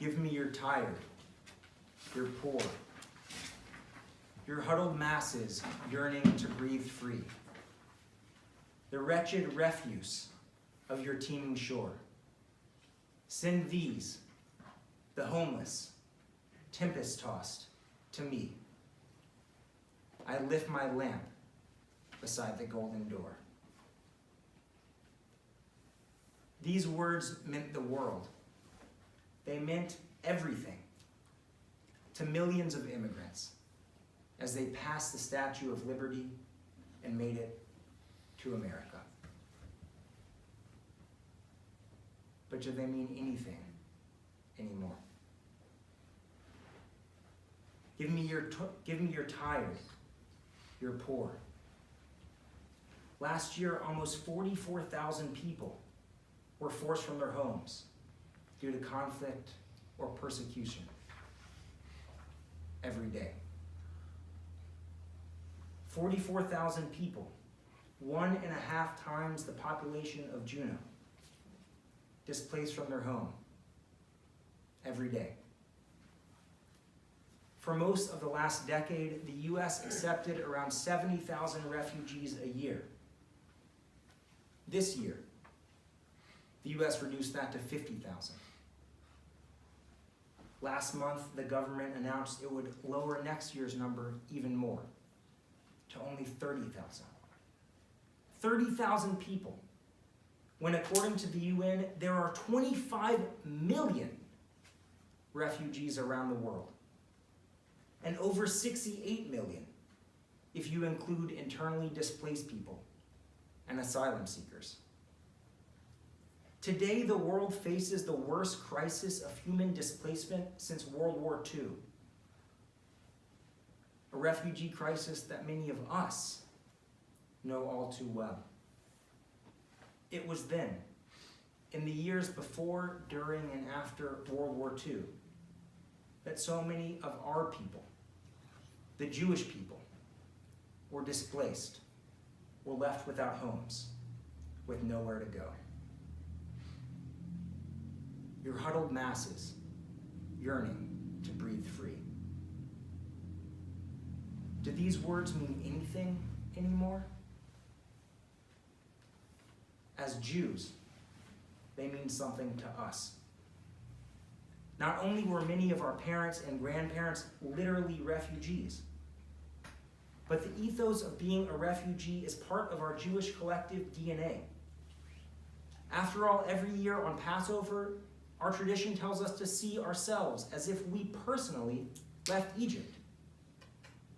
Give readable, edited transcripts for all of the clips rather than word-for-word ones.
Give me your tired, your poor, your huddled masses yearning to breathe free, the wretched refuse of your teeming shore. Send these, the homeless, tempest-tossed, to me. I lift my lamp beside the golden door. These words meant the world. They meant everything to millions of immigrants as they passed the Statue of Liberty and made it to America. But do they mean anything anymore? Give me your tired, your poor. Last year, almost 44,000 people were forced from their homes due to conflict or persecution. Every day. 44,000 people, 1.5 times the population of Juneau, displaced from their home every day. For most of the last decade, the U.S. accepted around 70,000 refugees a year. This year, the U.S. reduced that to 50,000. Last month, the government announced it would lower next year's number even more, to only 30,000. 30,000 people, when according to the UN, there are 25 million refugees around the world, and over 68 million if you include internally displaced people and asylum seekers. Today, the world faces the worst crisis of human displacement since World War II. A refugee crisis that many of us know all too well. It was then, in the years before, during, and after World War II, that so many of our people, the Jewish people, were displaced, were left without homes, with nowhere to go. Your huddled masses yearning to breathe free. Do these words mean anything anymore? As Jews, they mean something to us. Not only were many of our parents and grandparents literally refugees, but the ethos of being a refugee is part of our Jewish collective DNA. After all, every year on Passover, our tradition tells us to see ourselves as if we personally left Egypt,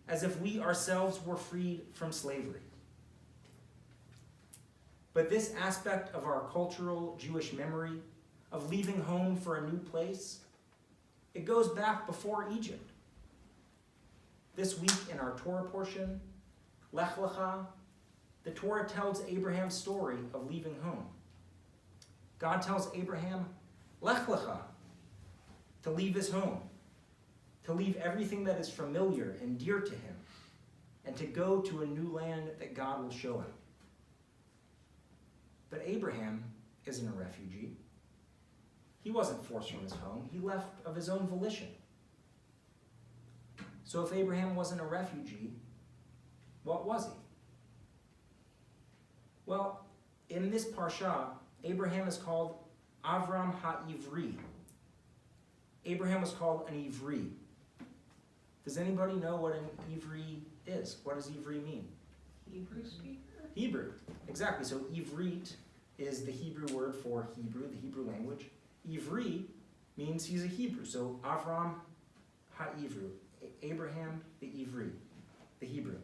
as if we ourselves were freed from slavery. But this aspect of our cultural Jewish memory of leaving home for a new place, it goes back before Egypt. This week in our Torah portion, Lech Lecha, the Torah tells Abraham's story of leaving home. God tells Abraham, Lech Lecha, to leave his home, to leave everything that is familiar and dear to him, and to go to a new land that God will show him. But Abraham isn't a refugee. He wasn't forced from his home. He left of his own volition. So if Abraham wasn't a refugee, what was he? Well, in this parsha, Abraham is called Avram HaIvri. Abraham was called an Ivri. Does anybody know what an Ivri is? What does Ivri mean? Hebrew speaker? Hebrew, exactly. So Ivrit is the Hebrew word for Hebrew, the Hebrew language. Ivri means he's a Hebrew. So Avram HaIvri, Abraham the Ivri, the Hebrew.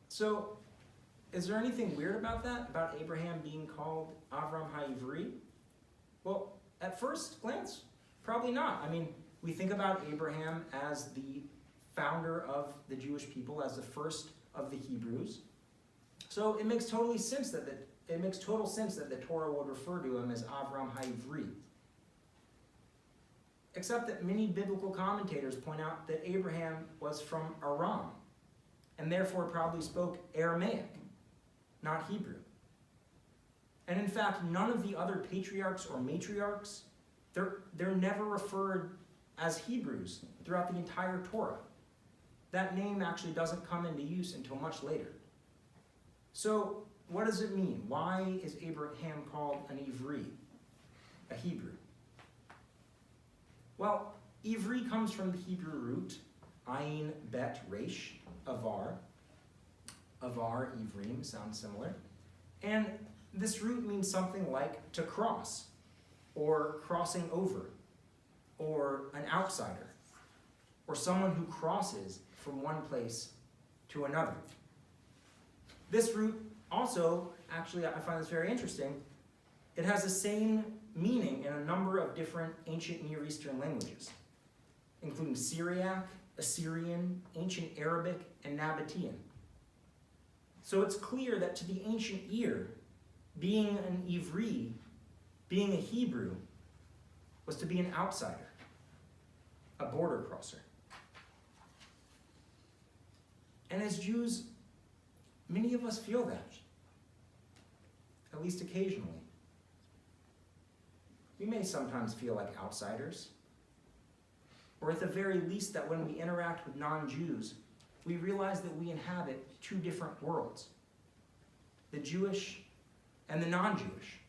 So is there anything weird about that, about Abraham being called Avram HaIvri? Well, at first glance, probably not. I mean, we think about Abraham as the founder of the Jewish people, as the first of the Hebrews. So it makes total sense that the Torah would refer to him as Avram HaIvri. Except that many biblical commentators point out that Abraham was from Aram, and therefore probably spoke Aramaic, not Hebrew. And in fact, none of the other patriarchs or matriarchs They're never referred as Hebrews throughout the entire Torah. That name actually doesn't come into use until much later. So what does it mean? Why is Abraham called an Ivri, a Hebrew? Well, Ivri comes from the Hebrew root, ayin bet resh, avar. Avar, Ivrim, sounds similar. And this root means something like to cross, or crossing over, or an outsider, or someone who crosses from one place to another. This root also, actually, I find this very interesting. It has the same meaning in a number of different ancient Near Eastern languages, including Syriac, Assyrian, ancient Arabic, and Nabatean. So it's clear that to the ancient ear, being an Ivri, being a Hebrew, was to be an outsider, a border crosser. And as Jews, many of us feel that, at least occasionally. We may sometimes feel like outsiders, or at the very least that when we interact with non-Jews, we realize that we inhabit two different worlds, the Jewish and the non-Jewish,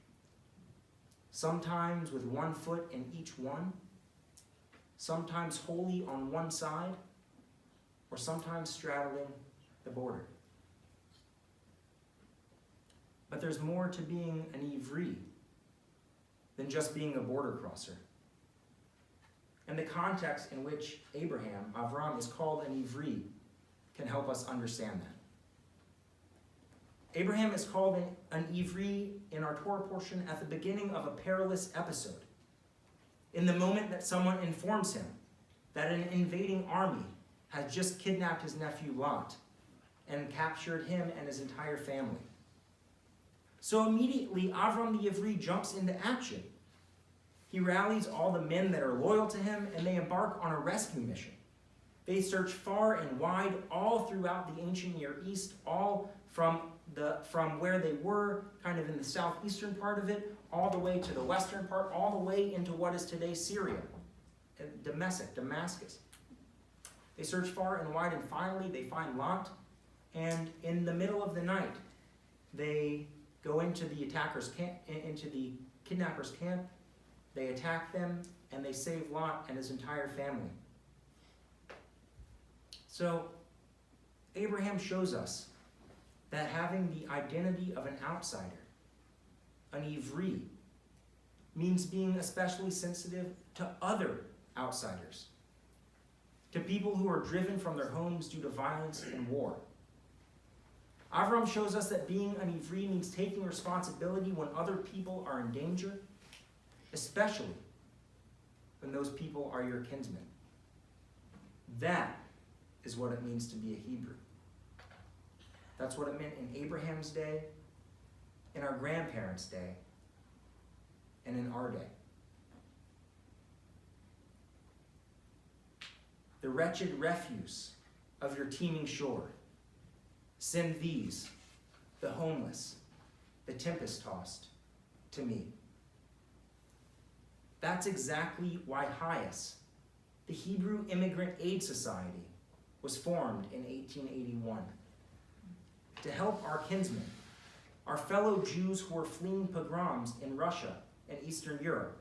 sometimes with one foot in each one, sometimes wholly on one side, or sometimes straddling the border. But there's more to being an Ivri than just being a border crosser. And the context in which Avram is called an Ivri, can help us understand that. Abraham is called an Ivri in our Torah portion at the beginning of a perilous episode, in the moment that someone informs him that an invading army has just kidnapped his nephew Lot and captured him and his entire family. So immediately, Avram the Ivri jumps into action. He rallies all the men that are loyal to him, and they embark on a rescue mission. They search far and wide all throughout the ancient Near East, all from where they were, kind of in the southeastern part of it, all the way to the western part, all the way into what is today Syria, Damascus. They search far and wide, and finally they find Lot, and in the middle of the night, they go into the kidnappers' camp, they attack them, and they save Lot and his entire family. So, Abraham shows us that having the identity of an outsider, an Ivri, means being especially sensitive to other outsiders, to people who are driven from their homes due to violence and war. Avram shows us that being an Ivri means taking responsibility when other people are in danger, especially when those people are your kinsmen. That is what it means to be a Hebrew. That's what it meant in Abraham's day, in our grandparents' day, and in our day. The wretched refuse of your teeming shore, send these, the homeless, the tempest-tossed, to me. That's exactly why HIAS, the Hebrew Immigrant Aid Society, was formed in 1881 to help our kinsmen, our fellow Jews who were fleeing pogroms in Russia and Eastern Europe.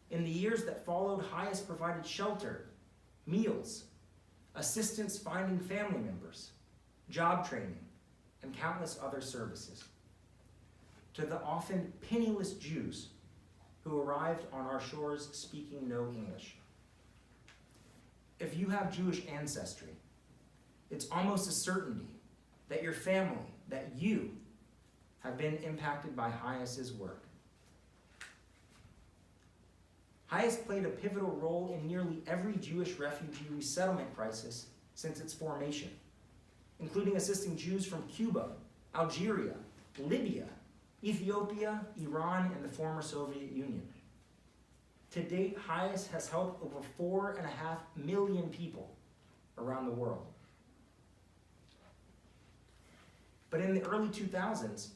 In the years that followed, HIAS provided shelter, meals, assistance finding family members, job training, and countless other services to the often penniless Jews who arrived on our shores speaking no English. If you have Jewish ancestry, it's almost a certainty that your family, that you, have been impacted by HIAS's work. HIAS played a pivotal role in nearly every Jewish refugee resettlement crisis since its formation, including assisting Jews from Cuba, Algeria, Libya, Ethiopia, Iran, and the former Soviet Union. To date, HIAS has helped over 4.5 million people around the world. But in the early 2000s,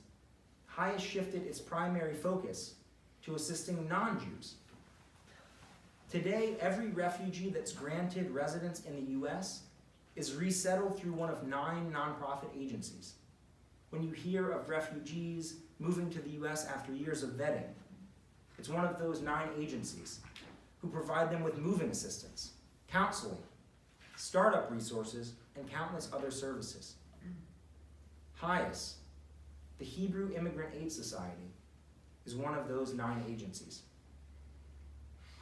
HIAS shifted its primary focus to assisting non-Jews Today, every refugee that's granted residence in the U.S. is resettled through one of 9 nonprofit agencies. When you hear of refugees moving to the U.S. after years of vetting, it's one of those 9 agencies who provide them with moving assistance, counseling, startup resources, and countless other services. HIAS, the Hebrew Immigrant Aid Society, is one of those 9 agencies.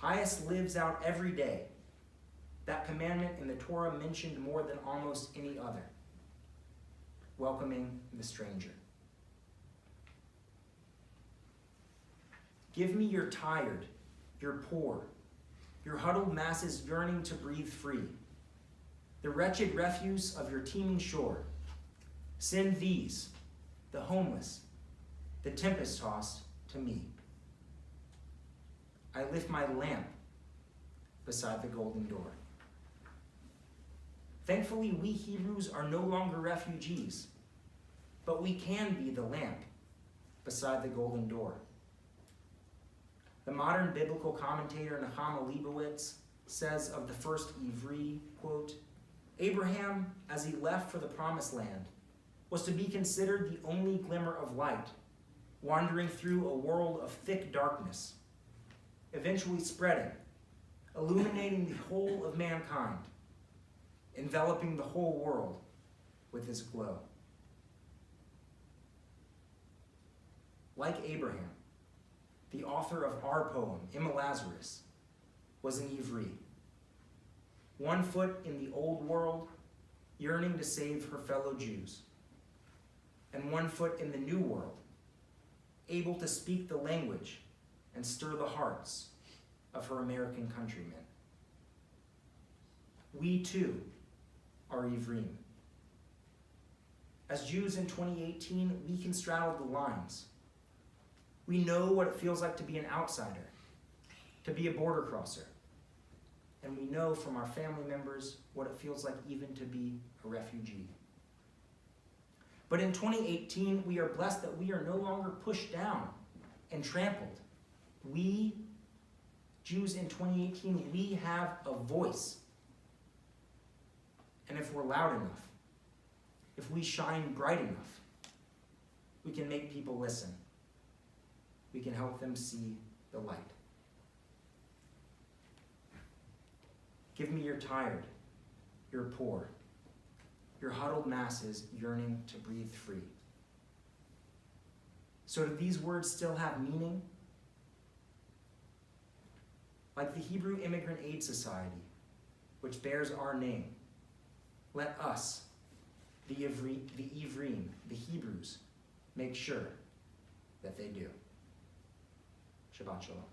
HIAS lives out every day that commandment in the Torah mentioned more than almost any other, welcoming the stranger. Give me your tired, your poor, your huddled masses yearning to breathe free, the wretched refuse of your teeming shore. Send these, the homeless, the tempest-tossed, to me. I lift my lamp beside the golden door. Thankfully, we Hebrews are no longer refugees, but we can be the lamp beside the golden door. The modern biblical commentator Nechama Leibowitz says of the first Ivri, quote, Abraham, as he left for the promised land, was to be considered the only glimmer of light, wandering through a world of thick darkness, eventually spreading, illuminating the whole of mankind, enveloping the whole world with his glow. Like Abraham, the author of our poem, Emma Lazarus, was an Ivri. 1 foot in the old world, yearning to save her fellow Jews, and 1 foot in the new world, able to speak the language and stir the hearts of her American countrymen. We too are Ivrim. As Jews in 2018, we can straddle the lines. We know what it feels like to be an outsider, to be a border crosser. And we know from our family members what it feels like even to be a refugee. But in 2018, we are blessed that we are no longer pushed down and trampled. We, Jews in 2018, we have a voice. And if we're loud enough, if we shine bright enough, we can make people listen. We can help them see the light. Give me your tired, your poor, your huddled masses yearning to breathe free. So do these words still have meaning? Like the Hebrew Immigrant Aid Society, which bears our name, let us, the Ivrim, the Hebrews, make sure that they do. Shabbat Shalom.